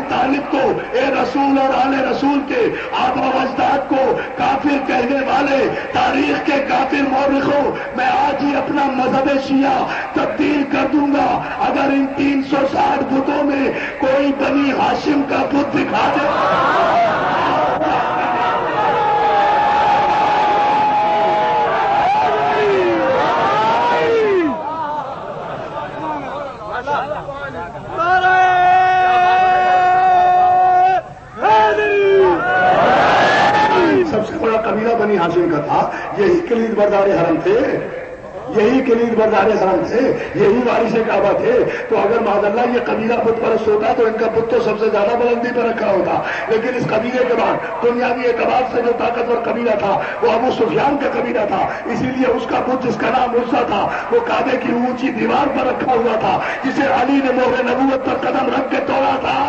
طالب کو اے رسول اور آل رسول کے آبا و اجداد کو کافر کہنے والے تاریخ کے کافر مورخوں، میں آج ہی اپنا مذہب شیعہ تبدیل کر دوں گا اگر ان 360 بتوں میں کوئی بنی ہاشم کا بت دکھا دے۔ سب سے بڑا قبیلہ بنی ہاشم کا تھا، یہی کلید بردار حرم تھے، یہی کلید بردار حرم تھے، یہی وارث کعبہ تھے۔ تو اگر معاذ اللہ یہ قبیلہ بت پرست ہوتا تو ان کا بت تو سب سے زیادہ بلندی پر رکھا ہوتا، لیکن اس قبیلے کے بعد دنیاوی اعتبار سے جو طاقتور قبیلہ تھا وہ ابو سفیان کا قبیلہ تھا، اسی لیے اس کا بت جس کا نام عزا تھا وہ کعبے کی اونچی دیوار پر رکھا ہوا تھا، جسے علی نے مہر نبوت پر قدم رکھ کے توڑا تھا،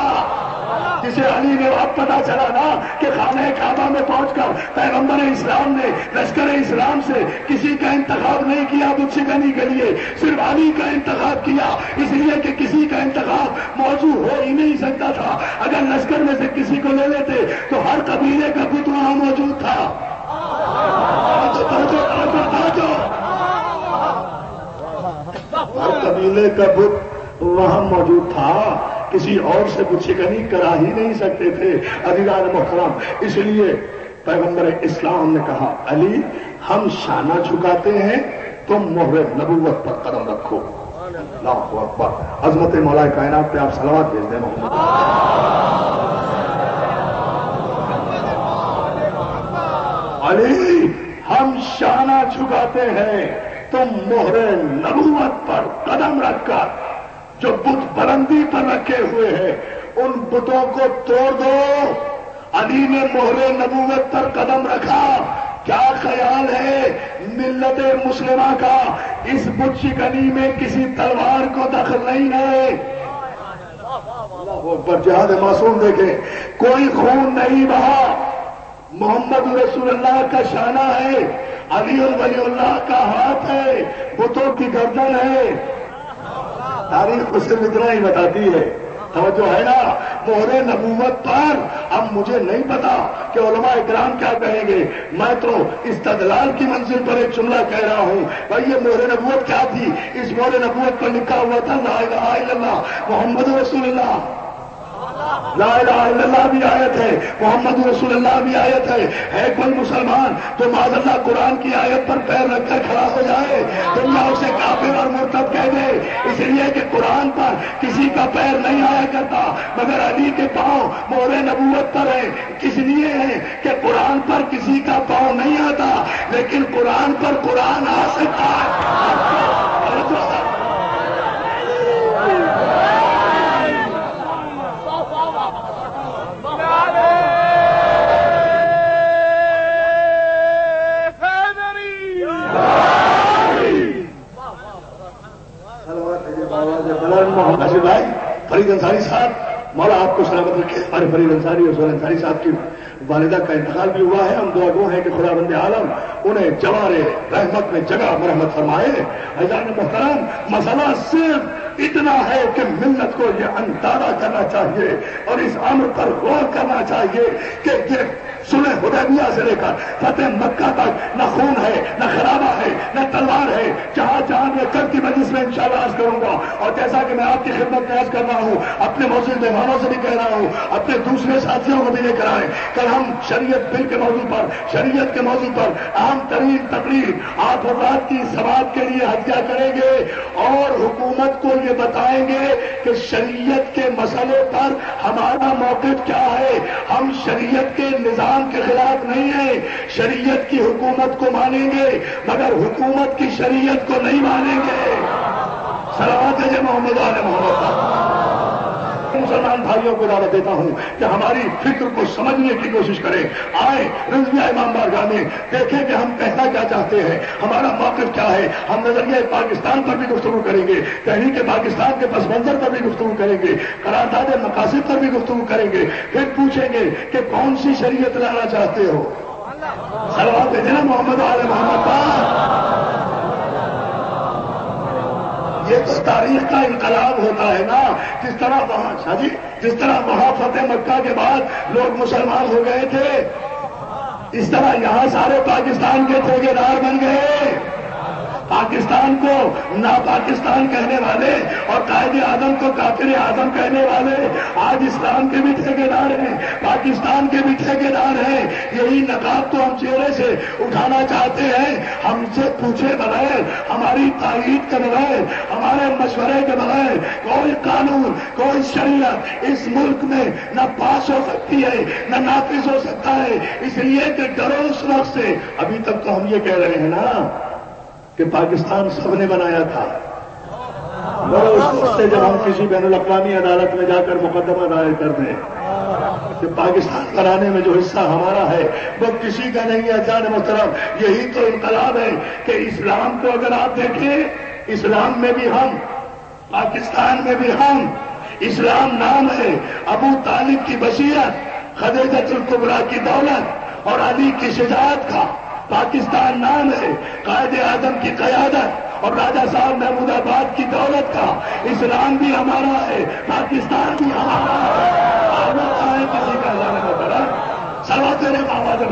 جسے علی نے اب پتا چلا نا کہ خانہ کعبہ میں پہنچ کر پیغمبر اسلام نے لشکر اسلام سے کسی کا انتخاب نہیں کیا بت شکنی کے لیے، صرف علی کا انتخاب کیا، اس لیے کہ کسی کا انتخاب موضوع ہو ہی نہیں سکتا تھا۔ اگر لشکر میں سے کسی کو لے لیتے تو ہر قبیلے کا بت وہاں موجود تھا۔ ہر قبیلے کا بت وہاں موجود تھا، کسی اور سے بت شکنی کرا ہی نہیں سکتے تھے عزیزان محترم۔ اس لیے پیغمبر اسلام نے کہا علی ہم شانہ جھکاتے ہیں، تم مہر نبوت پر قدم رکھو۔ اللہ اکبر، عظمت مولا کائنات پہ آپ صلوات بھیج دیں محمد۔ علی ہم شانہ جھکاتے ہیں، تم مہر نبوت پر قدم رکھ کر جو بت بلندی پر رکھے ہوئے ہیں ان بتوں کو توڑ دو۔ علی نے مہر نبوت پر قدم رکھا۔ کیا خیال ہے ملت مسلمہ کا اس بت شکنی میں کسی تلوار کو دخل نہیں ہے؟ پر جہاد معصوم دیکھیں، کوئی خون نہیں بہا، محمد رسول اللہ کا شانہ ہے، علی ولی اللہ کا ہاتھ ہے، بتوں کی گردن ہے۔ تاریخ کو صرف اتنا ہی بتاتی ہے، توجہ ہے نا مہر نبوت پر۔ اب مجھے نہیں پتا کہ علماء اکرام کیا کہیں گے، میں تو استدلال کی منزل پر ایک جملہ کہہ رہا ہوں۔ بھائی یہ مہر نبوت کیا تھی؟ اس مہر نبوت پر لکھا ہوا تھا لا الہ الا اللہ محمد رسول اللہ، لا الہ الا اللہ بھی آیت ہے، محمد رسول اللہ بھی آیت ہے کوئی مسلمان تو معاذ اللہ قرآن کی آیت پر پیر رکھ کر کھڑا ہو جائے، دنیا اسے کافر اور مرتد کہہ دے، اس لیے کہ قرآن پر کسی کا پیر نہیں آیا کرتا مگر علی کے پاؤں مہر نبوت پر ہے۔ کس لیے ہے کہ قرآن پر کسی کا پاؤں نہیں آتا لیکن قرآن پر قرآن آ سکتا ہے۔ بھائی فرید انصاری صاحب مولا آپ کو سلامت رکھے۔ ہمارے فرید انصاری اور سہیل انصاری صاحب کی والدہ کا انتقال بھی ہوا ہے، ہم دعا گو ہیں کہ خدا بند عالم انہیں جوار رحمت میں جگہ مرحمت فرمائے۔ عزیزان محترم، مسئلہ صرف اتنا ہے کہ ملت کو یہ اندازہ کرنا چاہیے اور اس امر پر غور کرنا چاہیے کہ یہ صلح حدیبیہ سے لے کر فتح مکہ تک نہ خون ہے، نہ خرابہ ہے، نہ تلوار ہے۔ جہاں جہاں میں کل کی مجلس میں انشاءاللہ عرض کروں گا، اور جیسا کہ میں آپ کی خدمت میں عرض کر رہا ہوں، اپنے موجود مہمانوں سے بھی کہہ رہا ہوں، اپنے دوسرے ساتھیوں کو بھی لے کر آئیں۔ کل ہم شریعت بل کے موضوع پر، شریعت کے موضوع پر اہم ترین تقریر آپ حضرات کی سماعت کے لیے ہدیہ کریں گے اور حکومت کو یہ بتائیں گے کہ شریعت کے مسئلے پر ہمارا موقف کیا ہے۔ ہم شریعت کے نظام کے خلاف نہیں ہیں، شریعت کی حکومت کو مانیں گے مگر حکومت کی شریعت کو نہیں مانیں گے۔ صلوات ہے محمد علیہ محمد۔ مسلمان بھائیوں کو دعوت دیتا ہوں کہ ہماری فکر کو سمجھنے کی کوشش کریں، آئیں رضویہ امام بارگاہ میں، دیکھیں کہ ہم کہنا کیا چاہتے ہیں، ہمارا موقف کیا ہے۔ ہم نظریہ پاکستان پر بھی گفتگو کریں گے، تحریک پاکستان کے پس منظر پر بھی گفتگو کریں گے، قرارداد مقاصد پر بھی گفتگو کریں گے، پھر پوچھیں گے کہ کون سی شریعت لانا چاہتے ہو۔ صلوات ہے محمد علیہ محمد۔ یہ تو تاریخ کا انقلاب ہوتا ہے نا. جس طرح وہاں جس طرح وہاں فتح مکہ کے بعد لوگ مسلمان ہو گئے تھے، اس طرح یہاں سارے پاکستان کے ٹھیکیدار بن گئے. پاکستان کو نا پاکستان کہنے والے اور قائد اعظم کو کافر اعظم کہنے والے آج اسلام کے بھی ٹھیکیدار ہیں، پاکستان کے بھی ٹھیکیدار ہیں. یہی نقاب تو ہم چہرے سے اٹھانا چاہتے ہیں. ہم سے پوچھے بغیر، ہماری تائید کے بغیر، ہمارے مشورے کے بغیر کوئی قانون، کوئی شریعت اس ملک میں نہ پاس ہو سکتی ہے نہ نافذ ہو سکتا ہے. اس لیے کہ ڈرو اس وقت سے. ابھی تک تو ہم یہ کہہ رہے ہیں نا کہ پاکستان سب نے بنایا تھا. اس وقت سے جب ہم کسی بین الاقوامی عدالت میں جا کر مقدمہ دائر کر دیں کہ پاکستان بنانے میں جو حصہ ہمارا ہے وہ کسی کا نہیں ہے. جان محترم، یہی تو انقلاب ہے کہ اسلام کو اگر آپ دیکھیں، اسلام میں بھی ہم، پاکستان میں بھی ہم. اسلام نام ہے، ابو طالب کی بصیرت، خدیجہ الکبریٰ کی دولت اور علی کی شجاعت کا. پاکستان نام ہے، قائد اعظم کی قیادت اور راجہ صاحب محمود آباد کی دولت کا. اسلام بھی ہمارا ہے، پاکستان بھی ہمارا ہے. کسی کا جانے کا کرا سلوات نے آواز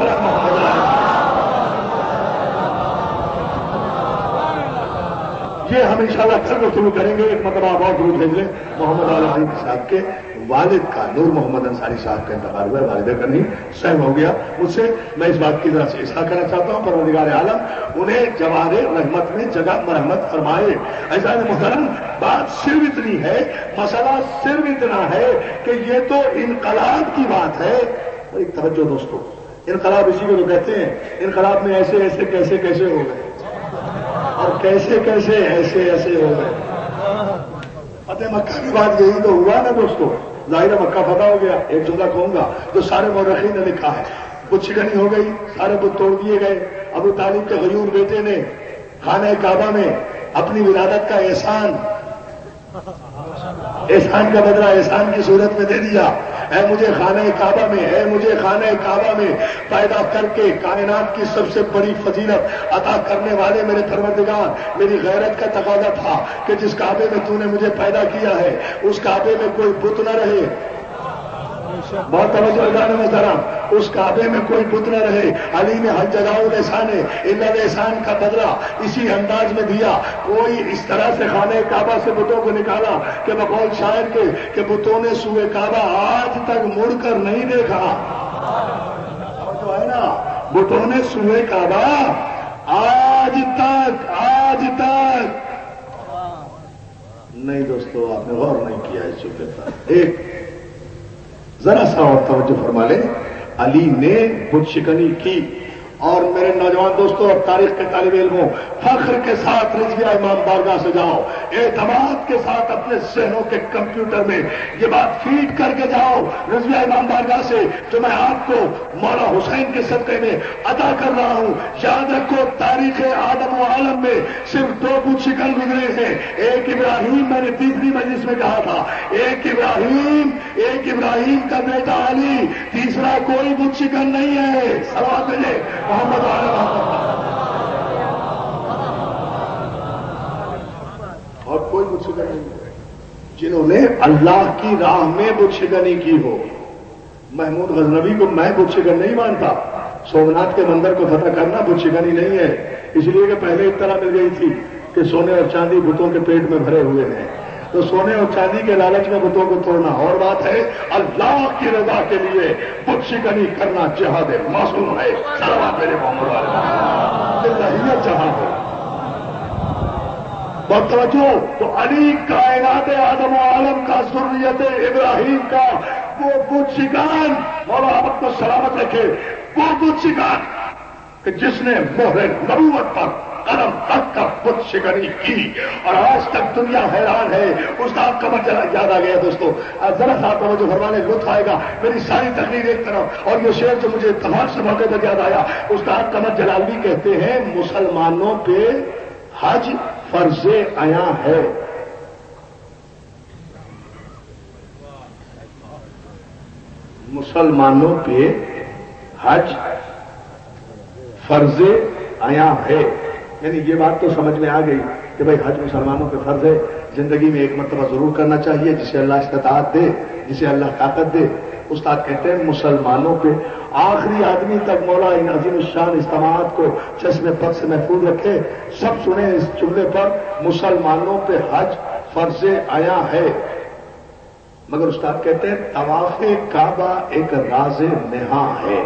یہ ہم انشاءاللہ کل کو شروع کریں گے. ایک مرتبہ آپ اور ضرور بھیج لیں. محمد عالم صاحب کے والد کا، نور محمد انصاری صاحب کا انتقال ہوا ہے، والدہ کا نہیں، سہم ہو گیا مجھ سے. میں اس بات کی ذرا سے اصلاح کرنا چاہتا ہوں. پروردگار عالم انہیں جوار رحمت میں جگہ مرحمت فرمائے. ایسا محترم، بات صرف اتنی ہے، مسئلہ صرف اتنا ہے کہ یہ تو انقلاب کی بات ہے. ایک توجہ دوستو، انقلاب اسی کو تو کہتے ہیں. انقلاب میں ایسے ایسے کیسے کیسے ہو گئے اور کیسے کیسے ایسے ایسے ہو گئے. فتح مکہ کی بات یہی تو ہوا نا دوستو. ظاہر مکہ فتح ہو گیا. ایک جملہ کہوں گا جو سارے مورخین نے لکھا ہے، بت شکنی ہو گئی، سارے بت توڑ دیے گئے. ابو طالب کے غیور بیٹے نے خانہ کعبہ میں اپنی ولادت کا احسان کا بدلہ احسان کی صورت میں دے دیا. اے مجھے خانہ کعبہ میں، اے مجھے خانہ کعبہ میں پیدا کر کے کائنات کی سب سے بڑی فضیلت عطا کرنے والے میرے پروردگار، میری غیرت کا تقاضا تھا کہ جس کعبے میں تو نے مجھے پیدا کیا ہے اس کعبے میں کوئی بت نہ رہے. بہت توجہ لگانے میں ذرا، اس کعبے میں کوئی بت نہ رہے. علی نے حج جزاء الاحسان الا الاحسان کا بدلہ اسی انداز میں دیا. کوئی اس طرح سے خانہ کعبہ سے بتوں کو نکالا کہ بقول شاعر کے کہ بتوں نے سوئے کعبہ آج تک مڑ کر نہیں دیکھا. جو ہے نا، بتوں نے سوئے کعبہ آج تک نہیں. دوستو آپ نے غور نہیں کیا اس چکے پر. ایک ذرا سا اور توجہ فرما لیں. علی نے بت شکنی کی اور میرے نوجوان دوستوں اور تاریخ کے طالب علموں، فخر کے ساتھ رضویہ امام بارگاہ سے جاؤ، اعتماد کے ساتھ اپنے ذہنوں کے کمپیوٹر میں یہ بات فیڈ کر کے جاؤ رضویہ امام بارگاہ سے جو میں آپ کو مولا حسین کے صدقے میں عطا کر رہا ہوں. یاد رکھو، تاریخ آدم و عالم میں صرف دو بت شکن گزرے ہیں. ایک ابراہیم، میں نے تیسری مجلس میں کہا تھا، ایک ابراہیم کا بیٹا علی، تیسرا کوئی بت شکن نہیں ہے. سوال ملے محمد اور کوئی بت شکنی نہیں ہے جنہوں نے اللہ کی راہ میں بت شکنی کی ہو. محمود غزنوی کو میں بت شکن نہیں مانتا. سومناتھ کے مندر کو فتح کرنا بت شکنی نہیں ہے، اس لیے کہ پہلے اطلاع مل گئی تھی کہ سونے اور چاندی بتوں کے پیٹ میں بھرے ہوئے ہیں. تو سونے اور چاندی کے لالچ میں بتوں کو توڑنا اور بات ہے، اللہ کی رضا کے لیے بت شکنی کرنا جہاد معصوم ہے. صلوات میرے محمد علیہ جہاد ہے. بہت توجہ. تو علی کائنات آدم و عالم کا، ذریت ابراہیم کا وہ بت شکن، مولا آپ کو سلامت رکھے، وہ بت شکن کہ جس نے مہر نبوت پر قدم رکھ کر بت شکنی کی اور آج تک دنیا حیران ہے. استاد قمر یاد آ گیا دوستو، ذرا سا توجہ فرمانے لطف آئے گا. میری ساری تقریر ایک طرف اور یہ شعر جو مجھے اتفاق سے موقع پر یاد آیا. استاد قمر جلالی کہتے ہیں مسلمانوں پہ حج فرض عیاں ہے. مسلمانوں پہ حج فرض عیاں ہے. یعنی یہ بات تو سمجھ میں آ گئی کہ بھائی حج مسلمانوں پہ فرض ہے، زندگی میں ایک مرتبہ ضرور کرنا چاہیے، جسے اللہ استطاعت دے، جسے اللہ طاقت دے۔ استاد کہتے ہیں مسلمانوں پہ آخری آدمی تک مولا ان عظیم الشان اجتماعات کو چشم پد سے محفوظ رکھے۔ سب سنیں اس جملے پر، مسلمانوں پہ حج فرض آیا ہے، مگر استاد کہتے ہیں طواف کعبہ ایک راز نہاں ہے۔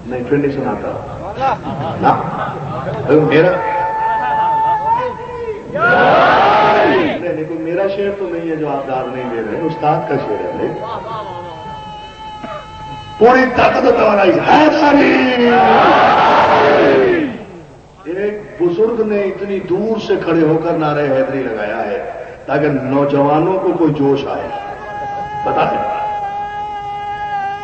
نہیں پھر نہیں سناتا نا، میرا نہیں کوئی میرا شعر تو نہیں ہے جو آپ داد نہیں دے رہے ہیں، استاد کا شعر ہے بھائی۔ پوری طاقت و توانائی حیدری، ایک بزرگ نے اتنی دور سے کھڑے ہو کر نعرہ حیدری لگایا ہے تاکہ نوجوانوں کو کوئی جوش آئے۔ بتائیں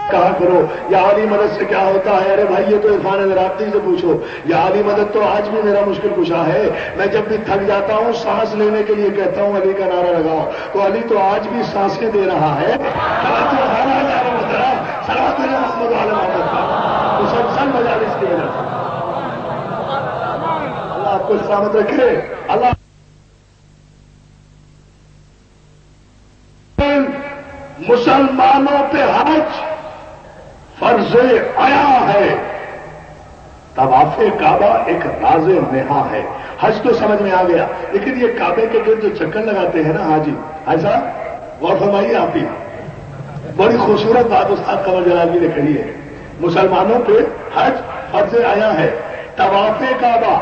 کہا کرو یا عالی مدد سے کیا ہوتا ہے؟ ارے بھائی یہ تو عرفان رابطی سے پوچھو، یا عالی مدد تو آج بھی میرا مشکل کشا ہے۔ میں جب بھی تھک جاتا ہوں سانس لینے کے لیے کہتا ہوں علی کا نعرہ لگاؤ، تو علی تو آج بھی سانسیں دے رہا ہے۔ محمد عالم محمد کا مسلسل مجالس کی وجہ سے اللہ آپ کو سلامت رکھے۔ اللہ مسلمانوں پہ حج فرض آیا ہے، طواف کعبہ ایک راز نہاں ہے۔ حج تو سمجھ میں آ گیا، لیکن یہ کعبے کے گرد جو چکر لگاتے ہیں نا حاجی صاحب، غور فرمائیے آپ بھی، بڑی خوبصورت بات استاد قمر جلال جی نے کہی ہے۔ مسلمانوں پہ حج فرض آیا ہے، طواف کعبہ،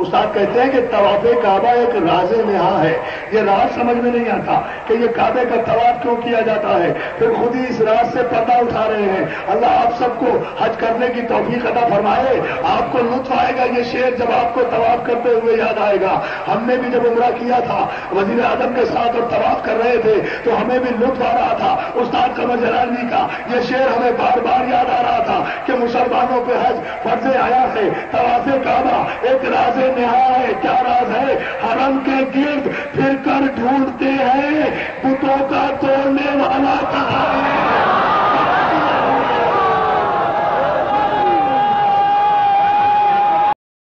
استاد کہتے ہیں کہ طواف کعبہ ایک راز نہاں ہے۔ یہ راز سمجھ میں نہیں آتا کہ یہ کعبے کا طواف کیوں کیا جاتا ہے، پھر خود ہی اس راز سے پردہ اٹھا رہے ہیں۔ اللہ آپ سب کو حج کرنے کی توفیق عطا فرمائے۔ آپ کو لطف آئے گا یہ شعر جب آپ کو طواف کرتے ہوئے یاد آئے گا۔ ہم نے بھی جب عمرہ کیا تھا وزیر اعظم کے ساتھ اور طواف کر رہے تھے تو ہمیں بھی لطف آ رہا تھا۔ استاد قمر جلال جی کا یہ شعر ہمیں بار بار یاد آ رہا تھا کہ مسلمانوں پہ حج فرض آیا ہے، طواف کعبہ ایک راز نہاں ہے۔ کیا راز ہے؟ حرم کے گرد پھر